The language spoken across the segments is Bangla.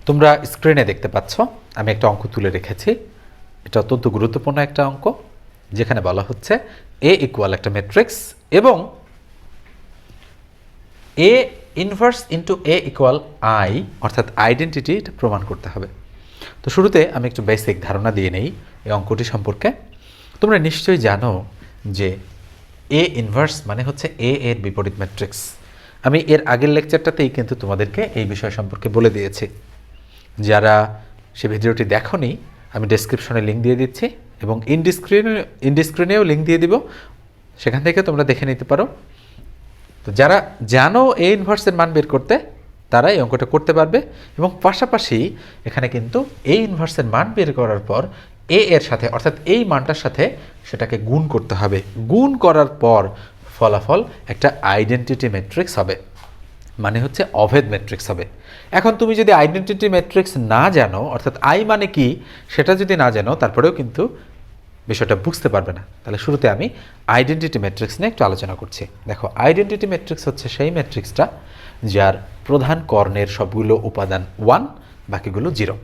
তোমরা স্ক্রিনে দেখতে পাচ্ছ আমি একটা অঙ্ক তুলে রেখেছি। এটা অত্যন্ত গুরুত্বপূর্ণ একটা অঙ্ক, যেখানে বলা হচ্ছে এ ইকুয়াল একটা ম্যাট্রিক্স এবং A inverse into A equal I, অর্থাৎ আইডেন্টিটি, এটা প্রমাণ করতে হবে। তো শুরুতে আমি একটু বেসিক ধারণা দিয়ে নেই এই অঙ্কটি সম্পর্কে। তোমরা নিশ্চয়ই জানো যে এ ইনভার্স মানে হচ্ছে এ এর বিপরীত ম্যাট্রিক্স। আমি এর আগের লেকচারটাতেই কিন্তু তোমাদেরকে এই বিষয় সম্পর্কে বলে দিয়েছি। যারা সে ভিডিওটি দেখোনি, আমি ডেসক্রিপশনে লিঙ্ক দিয়ে দিচ্ছি এবং ইনডিসক্রিনেও লিঙ্ক দিয়ে দিব, সেখান থেকে তোমরা দেখে নিতে পারো। তো যারা জানো এ ইনভার্সের মান বের করতে, তারা এই অঙ্কটা করতে পারবে। এবং পাশাপাশি এখানে কিন্তু এ ইনভার্সের মান বের করার পর এ এর সাথে, অর্থাৎ এই মানটার সাথে সেটাকে গুণ করতে হবে। গুণ করার পর ফলাফল একটা আইডেন্টিটি ম্যাট্রিক্স হবে, মানে হচ্ছে অভেদ ম্যাট্রিক্স হবে। এখন তুমি যদি আইডেন্টিটি ম্যাট্রিক্স না জানো, অর্থাৎ আই মানে কি সেটা যদি না জানো, তারপরেও কিন্তু বিষয়টা বুঝতে পারবে না। তাহলে শুরুতে আমি আইডেন্টিটি ম্যাট্রিক্স নিয়ে একটু আলোচনা করছি। দেখো, আইডেন্টিটি ম্যাট্রিক্স হচ্ছে সেই ম্যাট্রিক্সটা যার প্রধান কর্ণের সবগুলো উপাদান 1, বাকিগুলো 0।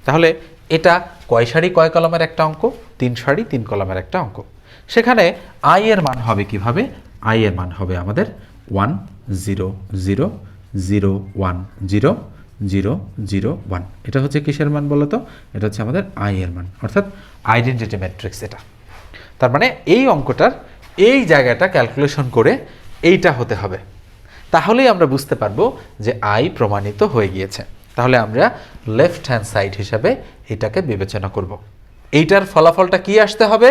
তাহলে এটা কয় সারি কয় কলামের একটা অঙ্ক? 3 সারি 3 কলামের একটা অঙ্ক। সেখানে আই এর মান হবে কিভাবে? আই এর মান হবে আমাদের 1 0 0 0 1 0 0 0 1। এটা হচ্ছে কিসের মান বলো তো? এটা হচ্ছে আমাদের আই এর মান, অর্থাৎ আইডেন্টিটি ম্যাট্রিক্স এটা। তার মানে এই অঙ্কটার এই জায়গাটা ক্যালকুলেশন করে এইটা হতে হবে, তাহলেই আমরা বুঝতে পারবো যে আই প্রমাণিত হয়ে গিয়েছে। তাহলে আমরা লেফট হ্যান্ড সাইড হিসাবে এটাকে বিবেচনা করব। এইটার ফলাফলটা কি আসতে হবে?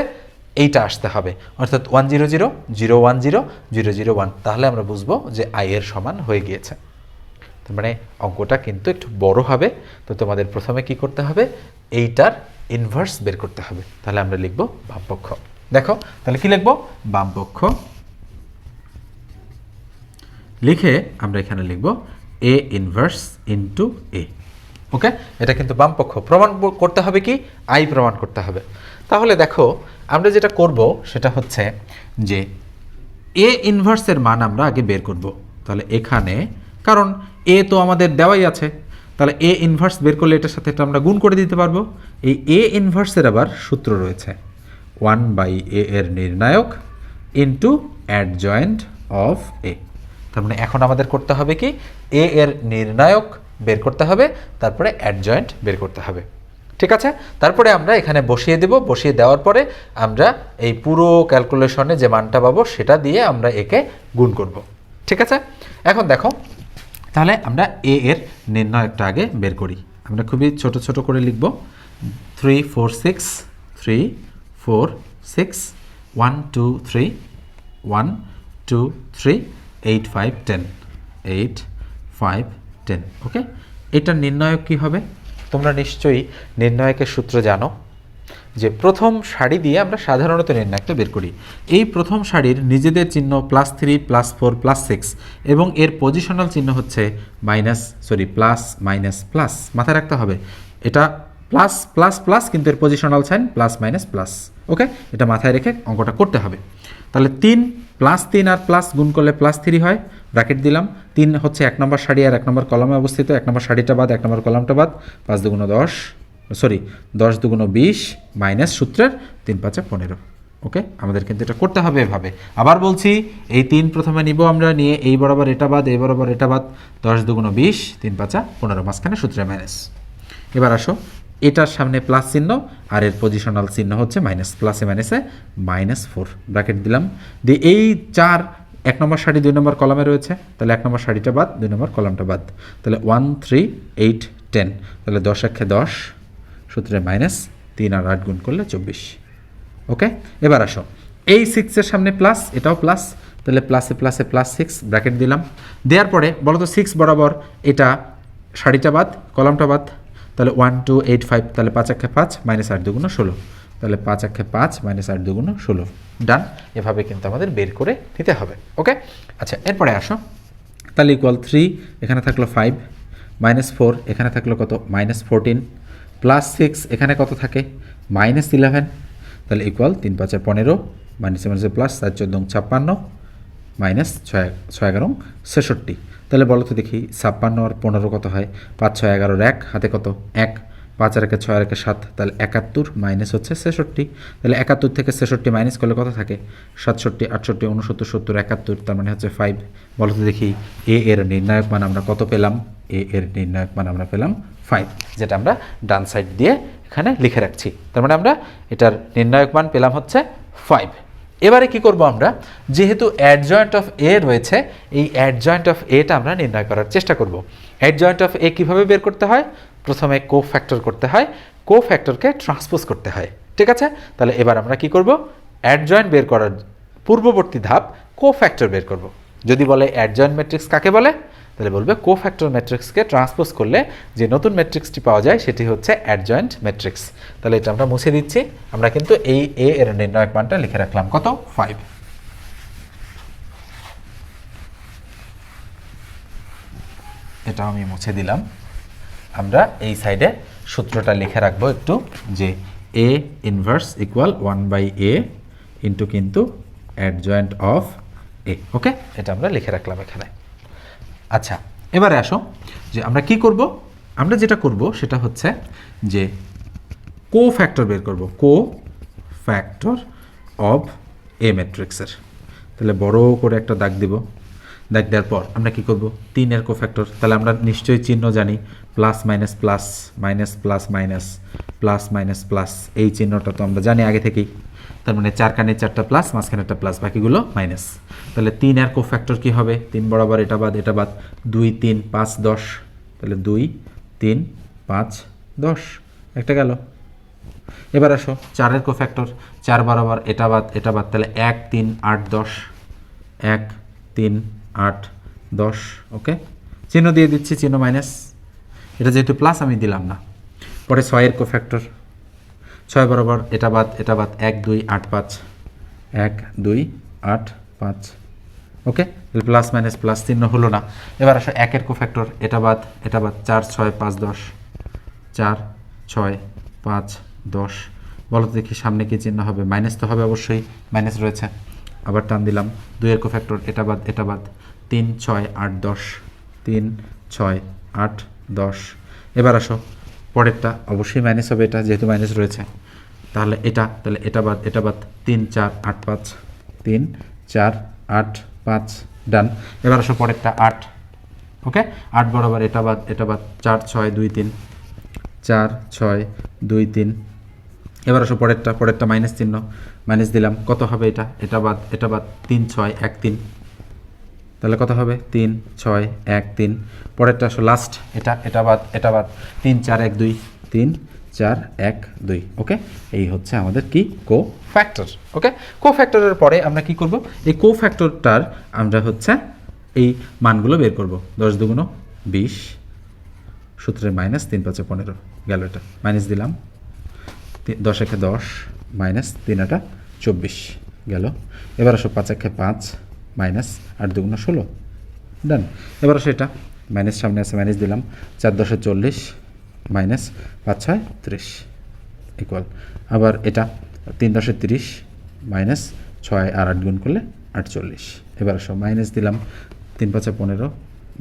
এইটা আসতে হবে, অর্থাৎ 1 0 0 0 1 0 0 0 1। তাহলে আমরা বুঝবো যে আই এর সমান হয়ে গিয়েছে। তার মানে অঙ্কটা কিন্তু একটু বড় হবে। তো তোমাদের প্রথমে কি করতে হবে? এইটার ইনভার্স বের করতে হবে। তাহলে আমরা লিখব বামপক্ষ। দেখো, তাহলে কি লিখব? বামপক্ষ। লিখে আমরা এখানে লিখব এ ইনভার্স ইন্টু এ। ওকে, এটা কিন্তু বামপক্ষ। প্রমাণ করতে হবে কি? আই প্রমাণ করতে হবে। তাহলে দেখো, আমরা যেটা করব সেটা হচ্ছে যে এ ইনভার্সের মান আমরা আগে বের করব। তাহলে এখানে, কারণ এ তো আমাদের দেওয়াই আছে, তাহলে এ ইনভার্স বের করলে এটার সাথে এটা আমরা গুণ করে দিতে পারবো। এই এ ইনভার্সের আবার সূত্র রয়েছে 1/a এর নির্ণায়ক ইন্টু অ্যাডজয়েন্ট অফ এ। তার মানে এখন আমাদের করতে হবে কি? এ এর নির্ণায়ক বের করতে হবে, তারপরে অ্যাডজয়েন্ট বের করতে হবে। ঠিক আছে? তারপরে আমরা এখানে বসিয়ে দেব। বসিয়ে দেওয়ার পরে আমরা এই পুরো ক্যালকুলেশনে যে মানটা পাবো সেটা দিয়ে আমরা একে গুণ করব। ঠিক আছে? এখন দেখো, তাহলে আমরা এ এর নির্ণায়কটা আগে বের করি। আমরা খুবই ছোট ছোট করে লিখব। 3 4 6 3 4 6 1 2 3 1 2 3 8 5 10 8 5 10। ওকে, এটার নির্ণায়ক কি হবে? তোমরা নিশ্চয়ই নির্ণায়কের সূত্র জানো, যে প্রথম সারি দিয়ে আমরা সাধারণত নির্ণায়কটা বের করি। এই প্রথম সারির নিজেদের চিহ্ন +3 +4 +6 এবং এর পজিশনাল চিহ্ন হচ্ছে প্লাস মাইনাস প্লাস। মাথায় রাখতে হবে এটা প্লাস প্লাস প্লাস, কিন্তু এর positional sign plus minus plus. Okay, এটা মাথায় রেখে অঙ্কটা করতে হবে। তাহলে 3 +3 আর প্লাস গুণ করলে +3 হয়, ব্র্যাকেট দিলাম। 3 হচ্ছে 1 নম্বর সারি আর 1 নম্বর কলামে অবস্থিত, 1 নম্বর সারিটা বাদ 1 নম্বর কলামটা বাদ। 5 দুগুণ 10, 10 দুগুণ 20 মাইনাস সূত্রের 3 5 15। ওকে, আমাদের কিন্তু এটা করতে হবে এভাবে। আবার বলছি, এই 3 প্রথমে নিব আমরা, নিয়ে এই বরাবর এটা বাদ, এই বরাবর এটা বাদ। 10 দুগুণ 20, 3 5 15, মাঝখানে সূত্রে মাইনাস। এবার আসো, এটার সামনে প্লাস চিহ্ন আর এর পজিশনাল চিহ্ন হচ্ছে মাইনাস। প্লাসে মাইনাসে -4, ব্র্যাকেট দিলাম। দিয়ে এই 4 1 নম্বর সারি 2 নম্বর কলামে রয়েছে, তাহলে 1 নম্বর সারিটা বাদ, 2 নম্বর কলামটা বাদ। তাহলে 1 3 8 10, তাহলে 10 1 10, সূত্রে মাইনাস, 3 আর 8 গুণ করলে 24। ওকে, এবার আসো, এই 6 এর সামনে প্লাস, এটাও প্লাস, তাহলে প্লাসে প্লাসে +6, ব্র্যাকেট দিলাম। দেওয়ার পরে বলো তো 6 বরাবর এটা সারিটা বাদ, কলামটা বাদ। তাহলে 1 2 8 5, তাহলে 5 1 5 -8 দুগুণ 16, তাহলে 5 1 5 -8 দুগুণ 16। ডান। এভাবে কিন্তু আমাদের বের করে নিতে হবে। ওকে, আচ্ছা, এরপরে আসো, তাহলে ইকুয়াল 3 এখানে থাকলো 5 -4 এখানে থাকলো কত? -14 +6 এখানে কত থাকে? -11, তাহলে ইকুয়াল 3 5 15 মাইনাসে মাইনাসে প্লাস, 4 14 56 মাইনাস 6 ×11 তাহলে বলো তো দেখি 56 আর 15 কত হয়? 5 6 11 1 হাতে কত 1, 5 আর 1 6 আর 1 7, তাহলে 71 মাইনাস হচ্ছে 66। তাহলে 71 থেকে 66 মাইনাস করলে কত থাকে? 67 68 69 70 71, তার মানে হচ্ছে 5। বলো তো দেখি এ এর নির্ণায়ক মান আমরা কত পেলাম? এ এর নির্ণায়ক মান আমরা পেলাম 5, যেটা আমরা ডান সাইড দিয়ে এখানে লিখে রাখছি। তার মানে আমরা এটার নির্ণায়ক মান পেলাম হচ্ছে 5। এবারে কি করব আমরা? যেহেতু অ্যাডজয়েন্ট অফ এ রয়েছে, এই অ্যাডজয়েন্ট অফ এটা আমরা নির্ণয় করার চেষ্টা করব। অ্যাডজয়েন্ট অফ এ কীভাবে বের করতে হয়? প্রথমে কোফ্যাক্টর করতে হয়, কোফ্যাক্টরকে ট্রান্সপোজ করতে হয়। ঠিক আছে, তাহলে এবার আমরা কি করব? অ্যাডজয়েন্ট বের করার পূর্ববর্তী ধাপ কোফ্যাক্টর বের করব। যদি বলে অ্যাডজয়েন্ট ম্যাট্রিক্স কাকে বলে, তাহলে বলবে কোফ্যাক্টর ম্যাট্রিক্সকে ট্রান্সপোজ করলে যে নতুন ম্যাট্রিক্সটি পাওয়া যায় সেটি হচ্ছে অ্যাডজয়েন্ট ম্যাট্রিক্স। তাহলে এটা আমরা মুছে দিচ্ছি। আমরা কিন্তু এই এ এর নির্ণায়ক মানটা লিখে রাখলাম কত? 5। এটা আমি মুছে দিলাম। আমরা এই সাইডে সূত্রটা লিখে রাখবো একটু, যে A inverse equal 1/a into কিন্তু অ্যাডজয়েন্ট অফ এ। ওকে, এটা আমরা লিখে রাখলাম এখানে। আচ্ছা, এবারে আসো যে আমরা কি করব। আমরা যেটা করব সেটা হচ্ছে যে কোফ্যাক্টর বের করব, কোফ্যাক্টর অফ এ ম্যাট্রিক্সের। তাহলে বড় করে একটা দাগ দিব। দাগ দেওয়ার পর আমরা কি করব? 3 এর কোফ্যাক্টর। তাহলে আমরা নিশ্চয়ই চিহ্ন জানি, plus minus plus, minus plus minus, plus minus plus, এই চিহ্নটা তো আমরা জানি আগে থেকেই। তার মানে 4 কানে 4টা প্লাস, মাঝখানে একটা প্লাস, বাকিগুলো মাইনাস। তাহলে 3 এর কোফ্যাক্টর কি হবে? 3 বরাবর এটা বাদ, এটা বাদ, 2 3 5 10। তাহলে 2 3 5 10, একটা গেল। এবার আসো 4 এর কোফ্যাক্টর, 4 বরাবর এটা বাদ, এটা বাদ, তাহলে 1 3 8 10, 1 3 8 10। ওকে, চিহ্ন দিয়ে দিচ্ছি, চিহ্ন মাইনাস, এটা যেহেতু প্লাস আমি দিলাম না। পরে 6 এর কোফ্যাক্টর, 6 বরাবর এটা বাদ, এটা বাদ, 1 2 8 5, 1 2 8 5। ওকে, প্লাস মাইনাস প্লাস, চিহ্ন হলো না। এবার আসো 1 এর কোফ্যাক্টর, এটা বাদ, এটা বাদ, 4 6 5 10, 4 6 5 10। বলো তো দেখি সামনে কি চিহ্ন হবে? মাইনাস তো হবে অবশ্যই, মাইনাস রয়েছে। আবার টান দিলাম, 2 এর কোফ্যাক্টর, এটা বাদ, এটা বাদ, 3 6 8 10, 3 6 8 10। এবার আসো পরেরটা, অবশ্যই মাইনাস হবে এটা যেহেতু মাইনাস রয়েছে। তাহলে এটা, তাহলে এটা বাদ, এটা বাদ, 3 4 8 5, 3 4 8 5, ডান। এবার আসো পরেরটা 8। ওকে, 8 বরাবর এটা বাদ, এটা বাদ, 4 6 2 3, 4 6 2 3। এবার আসো পরেরটা, পরেরটা মাইনাস চিহ্ন, মাইনাস দিলাম, কত হবে এটা? এটা বাদ, এটা বাদ, 3 6 1 3। তাহলে কত হবে? 3 6 1 3। পরেরটা আসো লাস্ট, এটা, এটা বাদ, এটা বাদ, 3 4 1 2, 3 4 1 2। ওকে, এই হচ্ছে আমাদের কি? কোফ্যাক্টর। ওকে, কোফ্যাক্টরের পরে আমরা কি করব? এই কোফ্যাক্টরটার আমরা হচ্ছে এই মানগুলো বের করব। 10 2 20, সূত্রের মাইনাস, 3 5 15 গেল। এটা মাইনাস দিলাম, 10 1 10 মাইনাস 3 8 24 গেল। এবার আসো 5 1 5 মাইনাস 8 2 16, ডান। এবার আসো এটা মাইনাস, সামনে আছে মাইনাস দিলাম, 4 10 40 মাইনাস 5 6 30 ইকুয়াল। আবার এটা 3 10 30 মাইনাস 6 আর 8 গুণ করলে 48। এবার আসো মাইনাস দিলাম, 3 5 15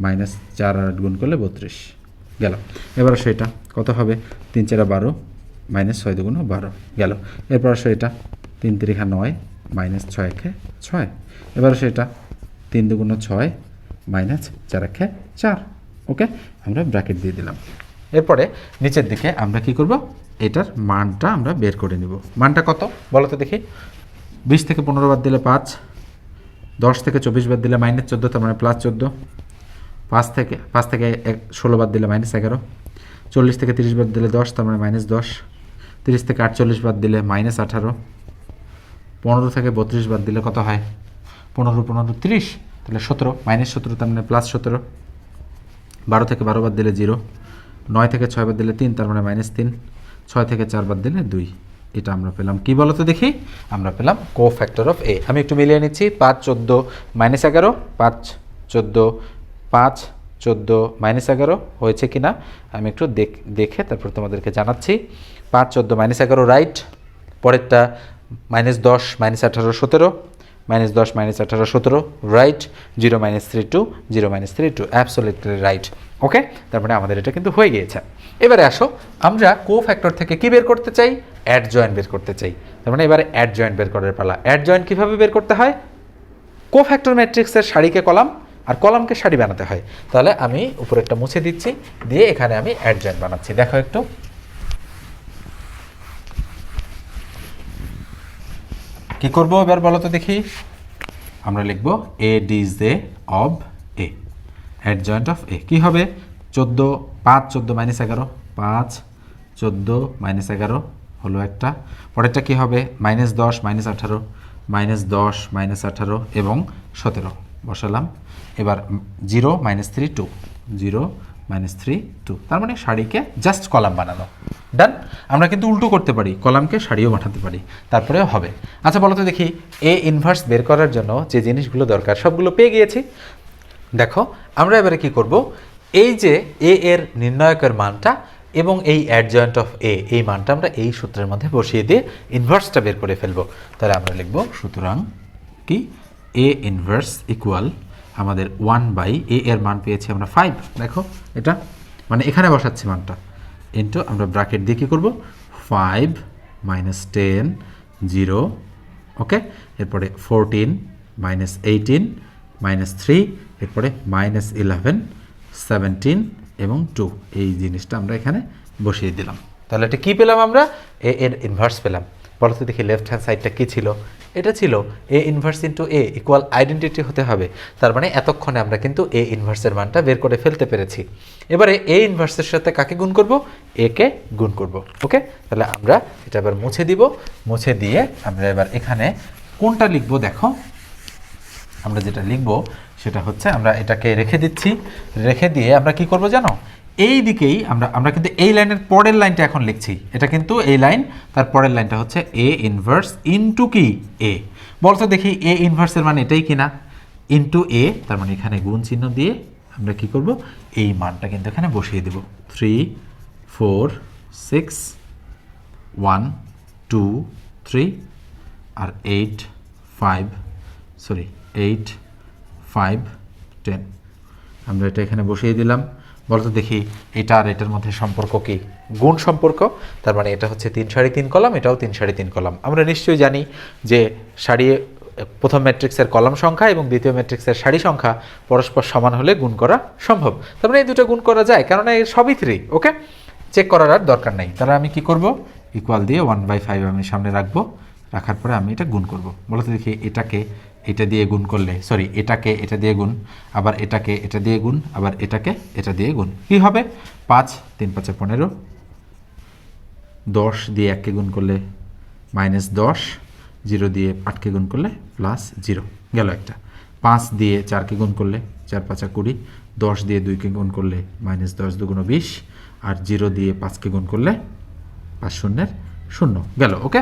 মাইনাস 4 আর 8 গুণ করলে 32 গেল। এবার আসো এটা কত হবে? 3 4 12 মাইনাস 6 2 12 গেল। এরপর আসো এটা 3 3 9 মাইনাস 6 1 6। এবার আসো এটা 3 2 6 মাইনাস 4 1 4। ওকে, আমরা ব্র্যাকেট দিয়ে দিলাম। এরপরে নিচের দিকে আমরা কি করব? এটার মানটা আমরা বের করে নিব। মানটা কত বলো তো দেখি? 20 থেকে 15 বাদ দিলে 5, 10 থেকে 24 বাদ দিলে মাইনাস 14, তার মানে প্লাস 14। 5 থেকে 16 বাদ দিলে মাইনাস 11, 40 থেকে 30 বাদ দিলে 10, তার মানে মাইনাস 10, 30 থেকে 48 বাদ দিলে মাইনাস 18, 15 থেকে 32 বাদ দিলে কত হয়? 15 15 30, তাহলে 17, মাইনাস 17, তার মানে প্লাস 17। 12 থেকে 12 বাদ দিলে 0, 9 থেকে 6 বাদ দিলে 3, তার মানে মাইনাস 3, 6 থেকে 4 বাদ দিলে 2। এটা আমরা পেলাম কি বলো তো দেখি? আমরা পেলাম কোফ্যাক্টর অফ এ। আমি একটু মিলিয়ে নিচ্ছি, 5 14 মাইনাস 11, 5 14 5 14 মাইনাস 11 হয়েছে কি না আমি একটু দেখে তারপর তোমাদেরকে জানাচ্ছি। 5 14 মাইনাস 11 রাইট। পরেরটা minus 10 minus 18 17 -10 -18 17, right. 0 -3 2, 0 -3 2, absolutely right. Okay, তার মানে আমাদের এটা কিন্তু হয়ে গিয়েছে। এবারে আসো, আমরা কোফ্যাক্টর থেকে কি বের করতে চাই? অ্যাডজয়েন্ট বের করতে চাই। তার মানে এবারে অ্যাডজয়েন্ট বের করার পালা। অ্যাডজয়েন্ট কীভাবে বের করতে হয়? কোফ্যাক্টর ম্যাট্রিক্সের সারিকে কলাম আর কলামকে সারি বানাতে হয়। তাহলে আমি উপরে একটা মুছে দিচ্ছি, দিয়ে এখানে আমি অ্যাডজয়েন্ট বানাচ্ছি। দেখো একটু, কি করবো এবার বলো তো দেখি। আমরা লিখব A D J of A, adjoint of A কি হবে? 14 5 14 -11, 5 14 -11 হলো একটা। পরেরটা কি হবে? -10 -18, -10 -18 এবং 17 বসালাম। এবার 0 -3 2, 0 -3 2, তার মানে সারিকে জাস্ট কলাম বানানো। ডান। আমরা কিন্তু উল্টো করতে পারি, কলামকে সারিও বানাতে পারি, তারপরেও হবে। আচ্ছা বলো তো দেখি, এ ইনভার্স বের করার জন্য যে জিনিসগুলো দরকার সবগুলো পেয়ে গিয়েছি। দেখো আমরা এবারে কি করব, এই যে এ এর নির্ণায়কের মানটা এবং এই অ্যাডজয়েন্ট অফ এ, এই মানটা আমরা এই সূত্রের মধ্যে বসিয়ে দিয়ে ইনভার্সটা বের করে ফেলবো। তাহলে আমরা লিখব সুতরাং কি, এ ইনভার্স ইকুয়াল আমাদের 1 এ এর মান পেয়েছি আমরা 5। দেখো এটা মানে এখানে বসাচ্ছি মানটা, ইন্টু আমরা ব্র্যাকেট দিয়ে কী করবো, 5 -10 0, ওকে। এরপরে 14 -18 -3, এরপরে -11 17 এবং 2, এই জিনিসটা আমরা এখানে বসিয়ে দিলাম। তাহলে এটা কী পেলাম আমরা? এ এর ইনভার্স পেলাম। বলো তো দেখি লেফট হ্যান্ড সাইডটা কী ছিল? এটা ছিল এ inverse into A equal identity হতে হবে। তার মানে এতক্ষণে আমরা কিন্তু এ ইনভার্সের মানটা বের করে ফেলতে পেরেছি। এবারে এ ইনভার্সের সাথে কাকে গুণ করব? এ কে গুণ করব। ওকে, তাহলে আমরা এটা এবার মুছে দিব। মুছে দিয়ে আমরা এবার এখানে কোনটা লিখব? দেখো আমরা যেটা লিখব সেটা হচ্ছে, আমরা এটাকে রেখে দিচ্ছি। রেখে দিয়ে আমরা কি করব জানো? এই দিকেই আমরা কিন্তু এই লাইনের পরের লাইনটা এখন লিখছি। এটা কিন্তু এই লাইন, তার পরের লাইনটা হচ্ছে এ ইনভার্স ইনটু কি এ। বলতো দেখি এ ইনভার্সের মানে এটাই কিনা, ইনটু এ, তার মানে এখানে গুণ চিহ্ন দিয়ে আমরা কি করব, এই মানটা কিন্তু এখানে বসিয়ে দেব। 3 4 6 1 2 3 আর 8 5 10 আমরা এটা এখানে বসিয়ে দিলাম। বলতো দেখি এটা আর এটার মধ্যে সম্পর্ক কি? গুণ সম্পর্ক। তার মানে এটা হচ্ছে 3 সারি 3 কলাম, এটাও 3 সারি 3 কলাম। আমরা নিশ্চয়ই জানি যে সারি প্রথম ম্যাট্রিক্সের কলাম সংখ্যা এবং দ্বিতীয় ম্যাট্রিক্সের সারি সংখ্যা পরস্পর সমান হলে গুণ করা সম্ভব। তার মানে এই দুটো গুণ করা যায়, কেননা এর সবই 3। ওকে, চেক করার আর দরকার নেই। তাহলে আমি কি করব, ইকুয়াল দিয়ে 1/5 আমি সামনে রাখবো। রাখার পরে আমি এটা গুণ করব। বলতে দেখি এটাকে এটা দিয়ে গুণ করলে, সরি এটাকে এটা দিয়ে গুণ, আবার এটাকে এটা দিয়ে গুণ, আবার এটাকে এটা দিয়ে গুণ, কি হবে? 5 3 5 15, 10 দিয়ে 1কে গুণ করলে -10, 0 দিয়ে 8কে গুণ করলে +0 গেল একটা। 5 দিয়ে 4কে গুণ করলে 4 5 20, 10 দিয়ে 2কে গুণ করলে -10 2 × 20, আর 0 দিয়ে 5কে গুণ করলে 5 0 0 গেল। ওকে,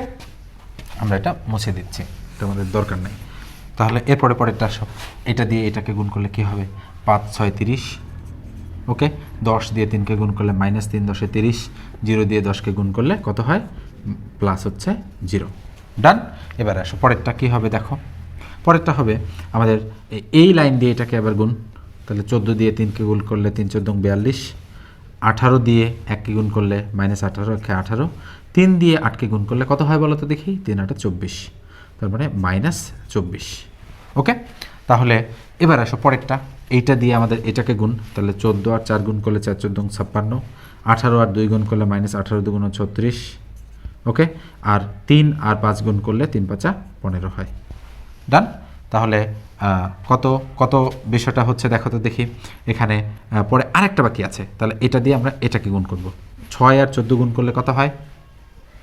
আমরা এটা মুছে দিচ্ছি, এটা আমাদের দরকার নেই। তাহলে এরপরে পরেরটা আসো, এটা দিয়ে এটাকে গুণ করলে কি হবে? 5 6 30, ওকে। 10 দিয়ে 3কে গুণ করলে -3 10 30, 0 দিয়ে 10কে গুণ করলে কত হয়? প্লাস হচ্ছে 0। ডান। এবার আসো পরেরটা কি হবে দেখো। পরেরটা হবে আমাদের এই লাইন দিয়ে এটাকে আবার গুণ। তাহলে 14 দিয়ে 3কে গুণ করলে 3 14 42, 18 দিয়ে 1কে গুণ করলে -18 1 18, 3 দিয়ে 8কে গুণ করলে কত হয় বলো তো দেখি? 3 8 24, তার মানে -24। ওকে, তাহলে এবার আসো পরেরটা, এইটা দিয়ে আমাদের এটাকে গুণ। তাহলে 14 আর 4 গুণ করলে 4 14 56, 18 আর 2 গুণ করলে -18 2 × 36, ওকে। আর 3 আর 5 গুণ করলে 3 5 15 হয়। ডান। তাহলে কত কত বিষয়টা হচ্ছে দেখো তো দেখি। এখানে পরে আরেকটা বাকি আছে। তাহলে এটা দিয়ে আমরা এটাকে গুণ করব। 6 আর 14 গুণ করলে কত হয়?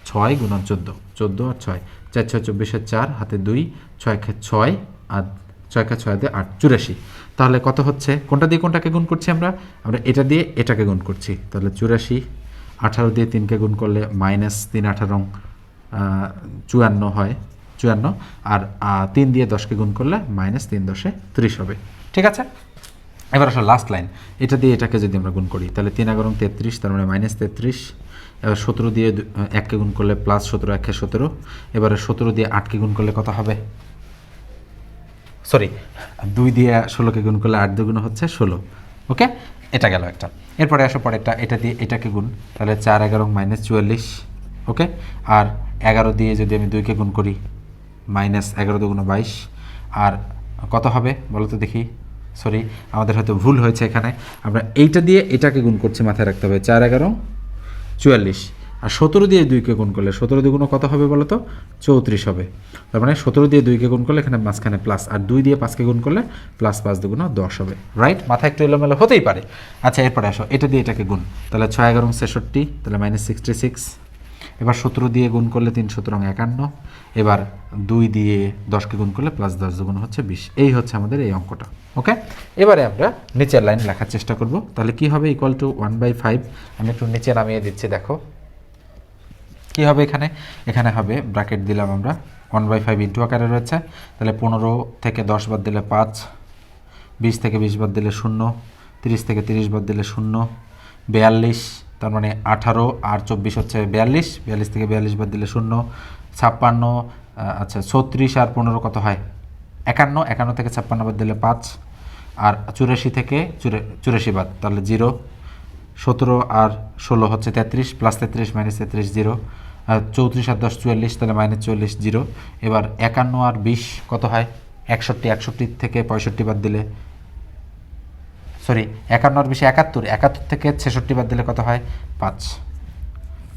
6 × 14, 14 আর 6, 4 6 24 4, হাতে 2, 6 6 আর 6 6 দিয়ে 8 84। তাহলে কত হচ্ছে? কোনটা দিয়ে কোনটাকে গুণ করছি আমরা? আমরা এটা দিয়ে এটাকে গুণ করছি। তাহলে 84, 18 দিয়ে 3কে গুণ করলে -3 18 54 হয়, 54, আর 3 দিয়ে 10কে গুণ করলে -3 10 30 হবে। ঠিক আছে, এবার আসলে লাস্ট লাইন, এটা দিয়ে এটাকে যদি আমরা গুণ করি তাহলে 3 11 33, তার মানে -33। এবার 17 দিয়ে 1কে গুণ করলে +17 1 17। এবারে 17 দিয়ে 8কে গুণ করলে কত হবে? সরি 2 দিয়ে 16কে গুণ করলে 8 দুগুণ হচ্ছে 16। ওকে, এটা গেল একটা। এরপরে আসো পরেরটা, এটা দিয়ে এটাকে গুণ, তাহলে 4 11 -44। ওকে, আর 11 দিয়ে যদি আমি 2কে গুণ করি -11 দুগুণ 22, আর কত হবে বলো তো দেখি। সরি, আমাদের হয়তো ভুল হয়েছে এখানে, আমরা এইটা দিয়ে এটাকে গুণ করছি, মাথায় রাখতে হবে। 4 11 44, আর 17 দিয়ে 2কে গুণ করলে 17 দুগুণ কত হবে বলো তো, 34 হবে। তার মানে 17 দিয়ে 2কে গুণ করলে এখানে মাঝখানে প্লাস, আর 2 দিয়ে 5কে গুণ করলে প্লাস 5 দুগুণ 10 হবে। রাইট, মাথায় একটু এলোমেলো হতেই পারে। আচ্ছা, এরপরে আসো এটা দিয়ে এটাকে গুণ, তাহলে 6 11 66, তাহলে -66। এবার 17 দিয়ে গুণ করলে 3 17 51। এবার 2 দিয়ে 10কে গুণ করলে +10 দুগুণ হচ্ছে 20। এই হচ্ছে আমাদের এই অঙ্কটা। ওকে, এবারে আমরা নিচের লাইন লেখার চেষ্টা করব। তাহলে কি হবে, =1/5। আমি একটু নিচে নামিয়ে দিচ্ছি, দেখো কি হবে এখানে। এখানে হবে ব্র্যাকেট দিলাম আমরা, 1/5 ইন্টু আকারে রয়েছে, তাহলে 15 থেকে 10 বাদ দিলে 5, 20 থেকে 20 বাদ দিলে 0, 30 থেকে 30 বাদ দিলে 0, 42, তার মানে 18 আর 24 হচ্ছে 42, 42 থেকে 42 বাদ দিলে 0, 56, আচ্ছা 36 আর 15 কত হয় 51, 51 থেকে 56 বাদ দিলে 5, আর 84 থেকে 84 বাদ, তাহলে 0, 17 আর 16 হচ্ছে 33, +33 -33 0, আর 34 আর 10 44, তাহলে -44 0। এবার 51 আর 20 কত হয় 61, 61 থেকে 65 বাদ দিলে, সরি 51 আর 20 71, 71 থেকে 66 বাদ দিলে কত হয় 5।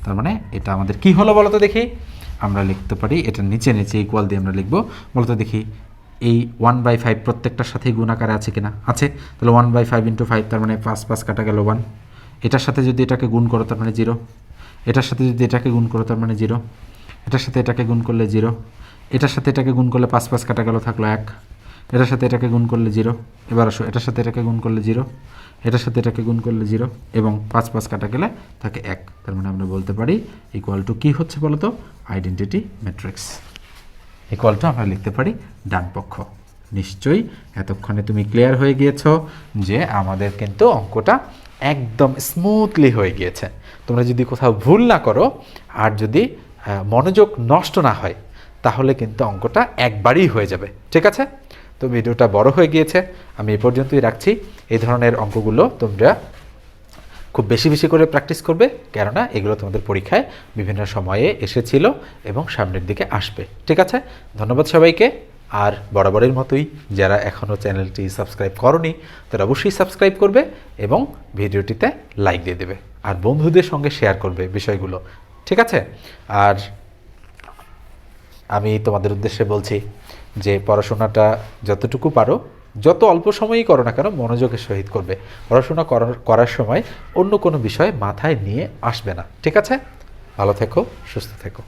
তার মানে এটা আমাদের কি হলো বলো তো দেখি। আমরা লিখতে পারি, এটা নিচে নিচে ইকুয়াল দিয়ে আমরা লিখবো, বলতো দেখি এই 1/5 প্রত্যেকটার সাথেই গুণ আকারে আছে কিনা, আছে। তাহলে 1/5 × 5, তার মানে 5 5 কাটা গেল 1। এটার সাথে যদি এটাকে গুণ করো তার মানে 0, এটার সাথে যদি এটাকে গুণ করো তার মানে 0, এটার সাথে এটাকে গুণ করলে 0, এটার সাথে এটাকে গুণ করলে 5 5 কাটা গেল থাকলো 1, এটার সাথে এটাকে গুণ করলে 0। এবার আসো এটার সাথে এটাকে গুণ করলে 0, এটার সাথে এটাকে গুণ করলে 0, এবং 5 5 কাটা গেলে থাকে 1। তার মানে আমরা বলতে পারি ইকুয়াল টু কী হচ্ছে বলো তো, আইডেন্টিটি ম্যাট্রিক্স। ইকুয়াল টু আমরা লিখতে পারি ডান পক্ষ। নিশ্চয়ই এতক্ষণে তুমি ক্লিয়ার হয়ে গিয়েছো যে আমাদের কিন্তু অঙ্কটা একদম স্মুথলি হয়ে গিয়েছে। তোমরা যদি কোথাও ভুল না করো আর যদি মনোযোগ নষ্ট না হয়, তাহলে কিন্তু অঙ্কটা একবারই হয়ে যাবে। ঠিক আছে, তো ভিডিওটা বড় হয়ে গিয়েছে, আমি এই পর্যন্তই রাখছি। এই ধরনের অঙ্কগুলো তোমরা খুব বেশি বেশি করে প্র্যাকটিস করবে, কেননা এগুলো তোমাদের পরীক্ষায় বিভিন্ন সময়ে এসেছিল এবং সামনের দিকে আসবে। ঠিক আছে, ধন্যবাদ সবাইকে। আর বরাবরের মতোই যারা এখনও চ্যানেলটি সাবস্ক্রাইব করনি তারা অবশ্যই সাবস্ক্রাইব করবে এবং ভিডিওটিতে লাইক দিয়ে দেবে, আর বন্ধুদের সঙ্গে শেয়ার করবে বিষয়গুলো। ঠিক আছে, আর আমি তোমাদের উদ্দেশ্যে বলছি যে পড়াশোনাটা যতটুকু পারো, যত অল্প সময়ই করো না কেন, মনোযোগের সহিত করবে। পড়াশোনা করার সময় অন্য কোনো বিষয় মাথায় নিয়ে আসবে না। ঠিক আছে, ভালো থেকো, সুস্থ থেকো।